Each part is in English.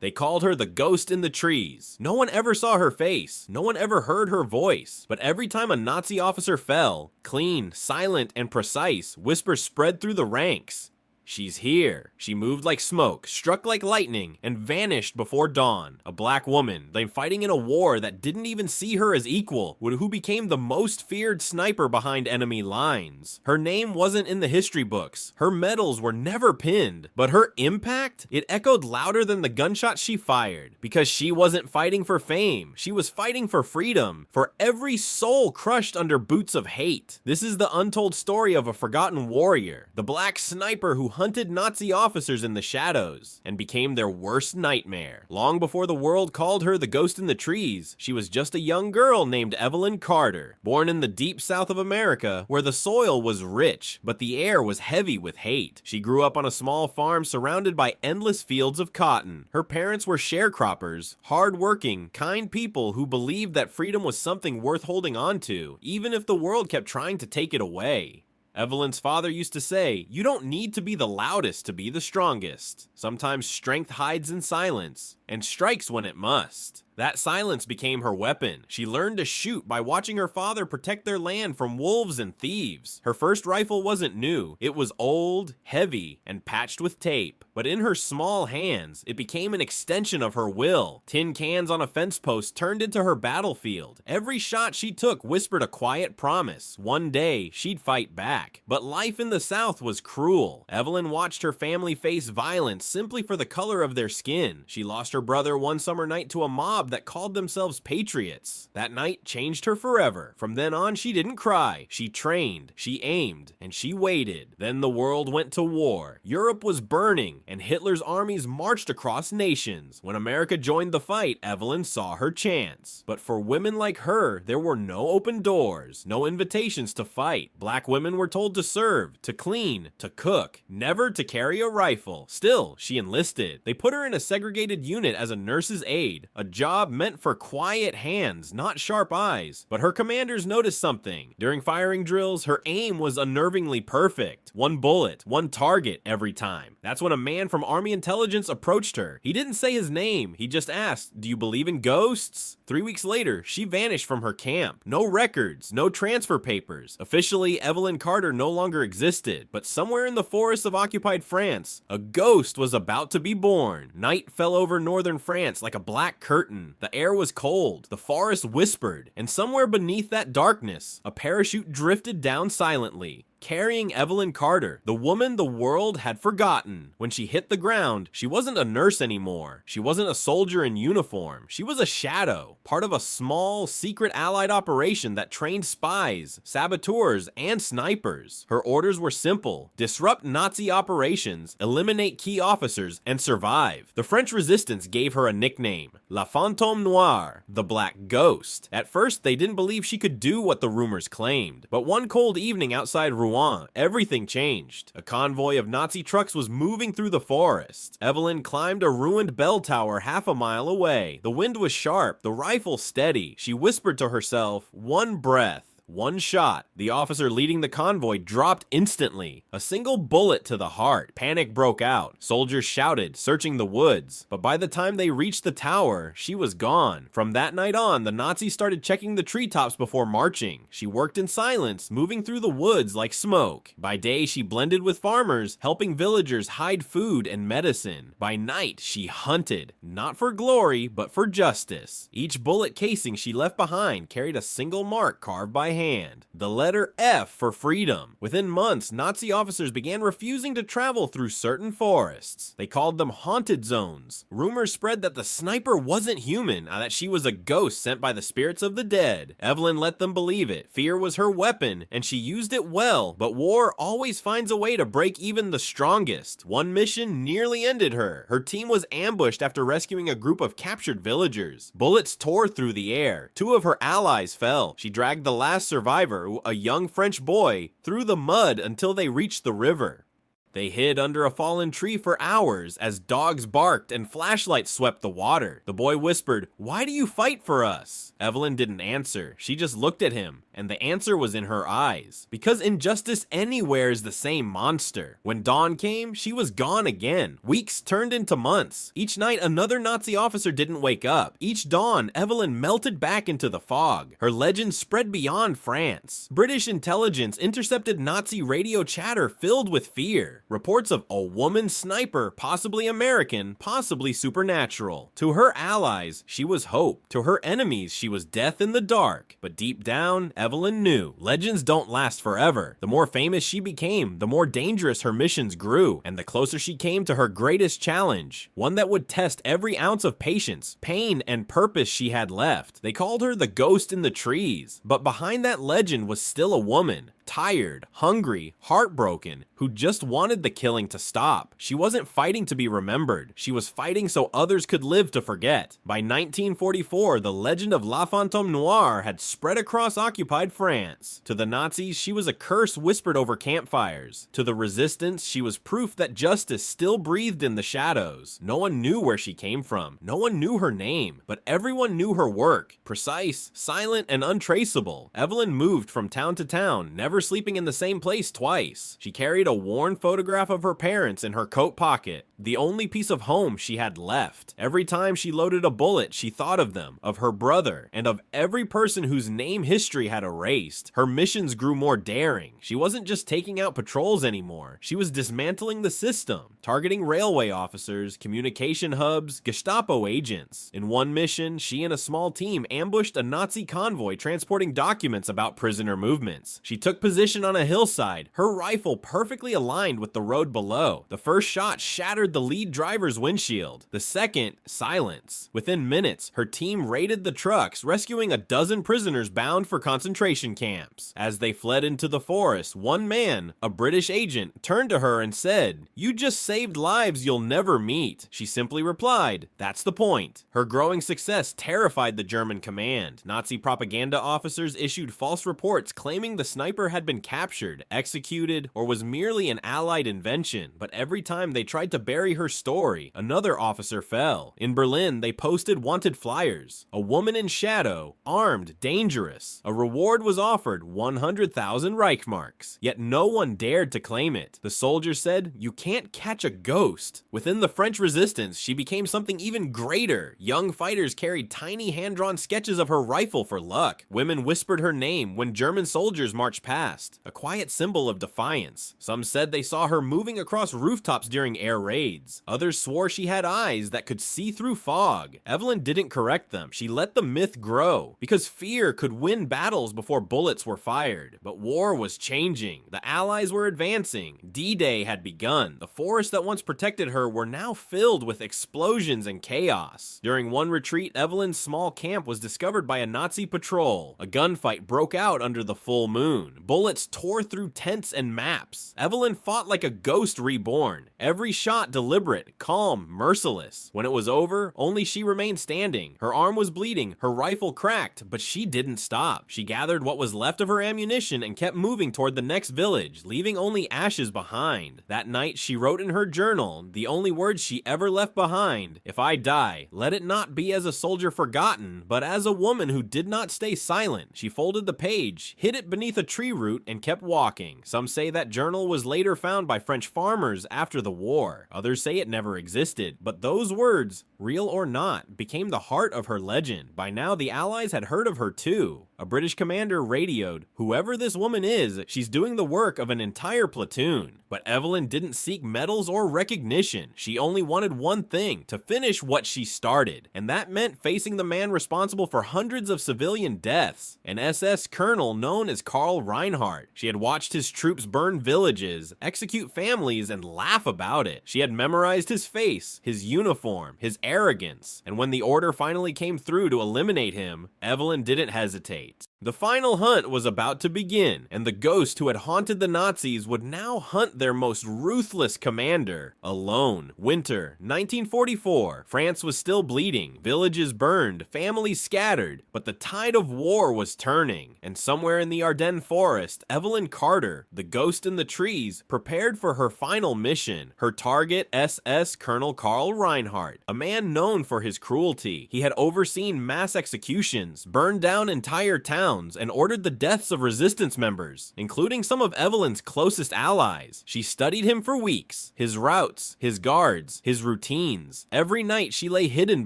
They called her the ghost in the trees. No one ever saw her face. No one ever heard her voice. But every time a Nazi officer fell, clean, silent, and precise, whispers spread through the ranks. She's here. She moved like smoke, struck like lightning, and vanished before dawn. A black woman, they fighting in a war that didn't even see her as equal, who became the most feared sniper behind enemy lines. Her name wasn't in the history books. Her medals were never pinned. But her impact? It echoed louder than the gunshots she fired. Because she wasn't fighting for fame. She was fighting for freedom. For every soul crushed under boots of hate. This is the untold story of a forgotten warrior. The black sniper who hunted Nazi officers in the shadows and became their worst nightmare. Long before the world called her the ghost in the trees, she was just a young girl named Evelyn Carter, born in the deep south of America where the soil was rich, but the air was heavy with hate. She grew up on a small farm surrounded by endless fields of cotton. Her parents were sharecroppers, hard-working, kind people who believed that freedom was something worth holding on to, even if the world kept trying to take it away. Evelyn's father used to say, "You don't need to be the loudest to be the strongest. Sometimes strength hides in silence and strikes when it must." That silence became her weapon. She learned to shoot by watching her father protect their land from wolves and thieves. Her first rifle wasn't new. It was old, heavy, and patched with tape. But in her small hands, it became an extension of her will. Tin cans on a fence post turned into her battlefield. Every shot she took whispered a quiet promise. One day, she'd fight back. But life in the South was cruel. Evelyn watched her family face violence simply for the color of their skin. She lost her brother one summer night to a mob that called themselves patriots. That night changed her forever. From then on, she didn't cry. She trained, she aimed, and she waited. Then the world went to war. Europe was burning, and Hitler's armies marched across nations. When America joined the fight, Evelyn saw her chance. But for women like her, there were no open doors, no invitations to fight. Black women were told to serve, to clean, to cook, never to carry a rifle. Still, she enlisted. They put her in a segregated unit as a nurse's aide, a job meant for quiet hands, not sharp eyes. But her commanders noticed something. During firing drills, her aim was unnervingly perfect. One bullet, one target every time. That's when a man from Army intelligence approached her. He didn't say his name. He just asked, "Do you believe in ghosts?" 3 weeks later, she vanished from her camp. No records, no transfer papers. Officially, Evelyn Carter no longer existed. But somewhere in the forests of occupied France, a ghost was about to be born. Night fell over northern France like a black curtain. The air was cold. The forest whispered. And somewhere beneath that darkness, a parachute drifted down silently, carrying Evelyn Carter, the woman the world had forgotten. When she hit the ground, she wasn't a nurse anymore. She wasn't a soldier in uniform. She was a shadow, part of a small, secret allied operation that trained spies, saboteurs, and snipers. Her orders were simple: disrupt Nazi operations, eliminate key officers, and survive. The French resistance gave her a nickname, La Fantôme Noire, the Black Ghost. At first, they didn't believe she could do what the rumors claimed. But one cold evening outside Rouen, everything changed. A convoy of Nazi trucks was moving through the forest. Evelyn climbed a ruined bell tower half a mile away. The wind was sharp, the rifle steady. She whispered to herself, "One breath. One shot." The officer leading the convoy dropped instantly. A single bullet to the heart. Panic broke out. Soldiers shouted, searching the woods. But by the time they reached the tower, she was gone. From that night on, the Nazis started checking the treetops before marching. She worked in silence, moving through the woods like smoke. By day, she blended with farmers, helping villagers hide food and medicine. By night, she hunted, not for glory, but for justice. Each bullet casing she left behind carried a single mark carved by hand, the letter F for freedom. Within months, Nazi officers began refusing to travel through certain forests. They called them haunted zones. Rumors spread that the sniper wasn't human, that she was a ghost sent by the spirits of the dead. Evelyn let them believe it. Fear was her weapon, and she used it well, but war always finds a way to break even the strongest. One mission nearly ended her. Her team was ambushed after rescuing a group of captured villagers. Bullets tore through the air. 2 of her allies fell. She dragged the last survivor, a young French boy, through the mud until they reached the river. They hid under a fallen tree for hours as dogs barked and flashlights swept the water. The boy whispered, "Why do you fight for us?" Evelyn didn't answer. She just looked at him, and the answer was in her eyes. Because injustice anywhere is the same monster. When dawn came, she was gone again. Weeks turned into months. Each night, another Nazi officer didn't wake up. Each dawn, Evelyn melted back into the fog. Her legend spread beyond France. British intelligence intercepted Nazi radio chatter filled with fear. Reports of a woman sniper, possibly American, possibly supernatural. To her allies, she was hope. To her enemies, she was death in the dark. But deep down, Evelyn knew legends don't last forever. The more famous she became, the more dangerous her missions grew, and the closer she came to her greatest challenge, one that would test every ounce of patience, pain, and purpose she had left. They called her the ghost in the trees, but behind that legend was still a woman. Tired, hungry, heartbroken, who just wanted the killing to stop. She wasn't fighting to be remembered. She was fighting so others could live to forget. By 1944, the legend of La Fantôme Noire had spread across occupied France. To the Nazis, she was a curse whispered over campfires. To the resistance, she was proof that justice still breathed in the shadows. No one knew where she came from. No one knew her name, but everyone knew her work. Precise, silent, and untraceable. Evelyn moved from town to town, never sleeping in the same place twice. She carried a worn photograph of her parents in her coat pocket, the only piece of home she had left. Every time she loaded a bullet, she thought of them, of her brother, and of every person whose name history had erased. Her missions grew more daring. She wasn't just taking out patrols anymore. She was dismantling the system, targeting railway officers, communication hubs, Gestapo agents. In one mission, she and a small team ambushed a Nazi convoy transporting documents about prisoner movements. She took position on a hillside, her rifle perfectly aligned with the road below. The first shot shattered the lead driver's windshield. The second, silence. Within minutes, her team raided the trucks, rescuing a dozen prisoners bound for concentration camps. As they fled into the forest, one man, a British agent, turned to her and said, "You just saved lives you'll never meet." She simply replied, "That's the point." Her growing success terrified the German command. Nazi propaganda officers issued false reports claiming the sniper had been captured, executed, or was merely an Allied invention, but every time they tried to bury her story, another officer fell. In Berlin, they posted wanted flyers. A woman in shadow, armed, dangerous. A reward was offered, 100,000 Reichmarks. Yet no one dared to claim it. The soldiers said, "You can't catch a ghost." Within the French resistance, she became something even greater. Young fighters carried tiny hand-drawn sketches of her rifle for luck. Women whispered her name when German soldiers marched past, a quiet symbol of defiance. Some said they saw her moving across rooftops during air raids. Others swore she had eyes that could see through fog. Evelyn didn't correct them. She let the myth grow, because fear could win battles before bullets were fired. But war was changing. The Allies were advancing. D-Day had begun. The forests that once protected her were now filled with explosions and chaos. During one retreat, Evelyn's small camp was discovered by a Nazi patrol. A gunfight broke out under the full moon. Bullets tore through tents and maps. Evelyn fought like a ghost reborn. Every shot deliberate, calm, merciless. When it was over, only she remained standing. Her arm was bleeding, her rifle cracked, but she didn't stop. She gathered what was left of her ammunition and kept moving toward the next village, leaving only ashes behind. That night, she wrote in her journal, the only words she ever left behind: "If I die, let it not be as a soldier forgotten, but as a woman who did not stay silent." She folded the page, hid it beneath a tree root, and kept walking. Some say that journal was later found by French farmers after the war. Others say it never existed. But those words, real or not, became the heart of her legend. By now, the Allies had heard of her too. A British commander radioed, "Whoever this woman is, she's doing the work of an entire platoon." But Evelyn didn't seek medals or recognition. She only wanted one thing: to finish what she started. And that meant facing the man responsible for hundreds of civilian deaths, an SS colonel known as Karl Reinhardt. She had watched his troops burn villages, execute families, and laugh about it. She had memorized his face, his uniform, his arrogance. And when the order finally came through to eliminate him, Evelyn didn't hesitate. The final hunt was about to begin, and the ghost who had haunted the Nazis would now hunt their most ruthless commander, alone. Winter, 1944. France was still bleeding, villages burned, families scattered, but the tide of war was turning, and somewhere in the Ardennes forest, Evelyn Carter, the ghost in the trees, prepared for her final mission. Her target, SS Colonel Karl Reinhardt, a man known for his cruelty. He had overseen mass executions, burned down entire towns, and ordered the deaths of resistance members, including some of Evelyn's closest allies. She studied him for weeks, his routes, his guards, his routines. Every night she lay hidden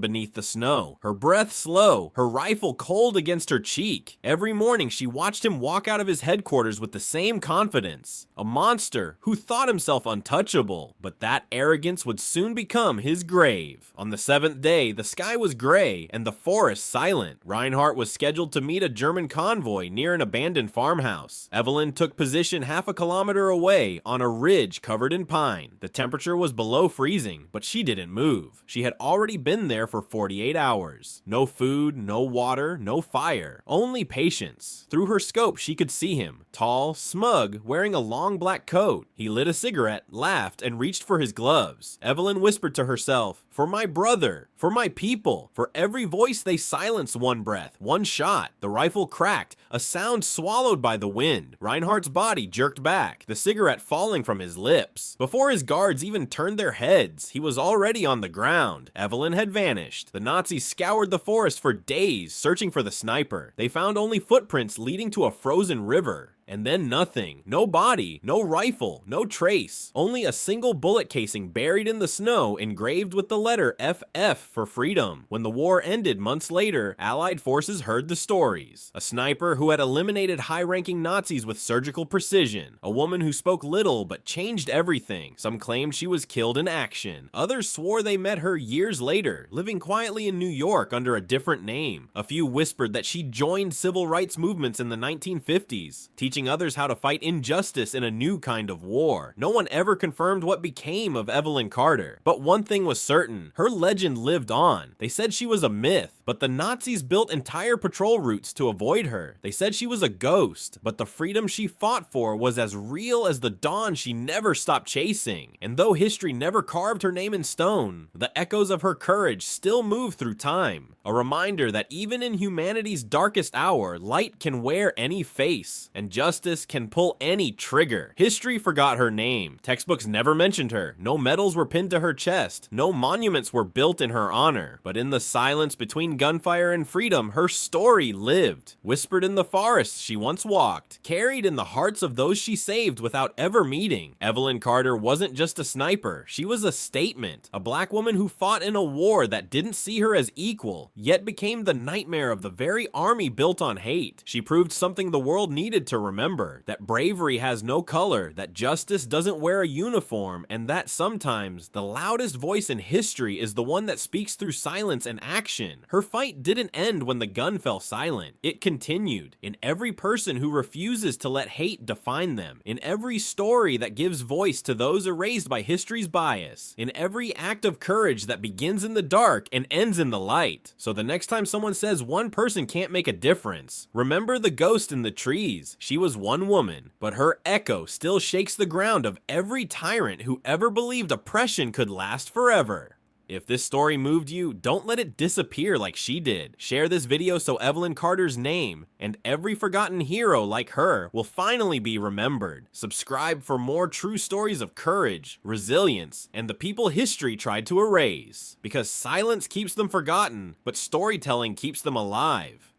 beneath the snow, her breath slow, her rifle cold against her cheek. Every morning she watched him walk out of his headquarters with the same confidence, a monster who thought himself untouchable, but that arrogance would soon become his grave. On the 7th day, the sky was gray and the forest silent. Reinhardt was scheduled to meet a German convoy near an abandoned farmhouse. Evelyn took position half a kilometer away on a ridge covered in pine. The temperature was below freezing, but she didn't move. She had already been there for 48 hours. No food, no water, no fire, only patience. Through her scope, she could see him, tall, smug, wearing a long black coat. He lit a cigarette, laughed, and reached for his gloves. Evelyn whispered to herself, "For my brother, for my people." For every voice they silenced one breath, one shot. The rifle cracked, a sound swallowed by the wind. Reinhardt's body jerked back, the cigarette falling from his lips. Before his guards even turned their heads, he was already on the ground. Evelyn had vanished. The Nazis scoured the forest for days, searching for the sniper. They found only footprints leading to a frozen river. And then nothing. No body, no rifle, no trace. Only a single bullet casing buried in the snow engraved with the letter FF for freedom. When the war ended months later, Allied forces heard the stories. A sniper who had eliminated high-ranking Nazis with surgical precision. A woman who spoke little but changed everything. Some claimed she was killed in action. Others swore they met her years later, living quietly in New York under a different name. A few whispered that she joined civil rights movements in the 1950s, teaching others how to fight injustice in a new kind of war. No one ever confirmed what became of Evelyn Carter, but one thing was certain: her legend lived on. They said she was a myth, but the Nazis built entire patrol routes to avoid her. They said she was a ghost, but the freedom she fought for was as real as the dawn she never stopped chasing. And though history never carved her name in stone, the echoes of her courage still move through time. A reminder that even in humanity's darkest hour, light can wear any face, and justice can pull any trigger. History forgot her name. Textbooks never mentioned her. No medals were pinned to her chest. No monuments were built in her honor. But in the silence between gunfire and freedom, her story lived. Whispered in the forests she once walked. Carried in the hearts of those she saved without ever meeting. Evelyn Carter wasn't just a sniper. She was a statement. A black woman who fought in a war that didn't see her as equal, yet became the nightmare of the very army built on hate. She proved something the world needed to remember: that bravery has no color, that justice doesn't wear a uniform, and that sometimes the loudest voice in history is the one that speaks through silence and action. Her fight didn't end when the gun fell silent. It continued in every person who refuses to let hate define them, in every story that gives voice to those erased by history's bias, in every act of courage that begins in the dark and ends in the light. So the next time someone says one person can't make a difference, remember the ghost in the trees. She was one woman, but her echo still shakes the ground of every tyrant who ever believed oppression could last forever. If this story moved you, don't let it disappear like she did. Share this video so Evelyn Carter's name, and every forgotten hero like her, will finally be remembered. Subscribe for more true stories of courage, resilience, and the people history tried to erase. Because silence keeps them forgotten, but storytelling keeps them alive.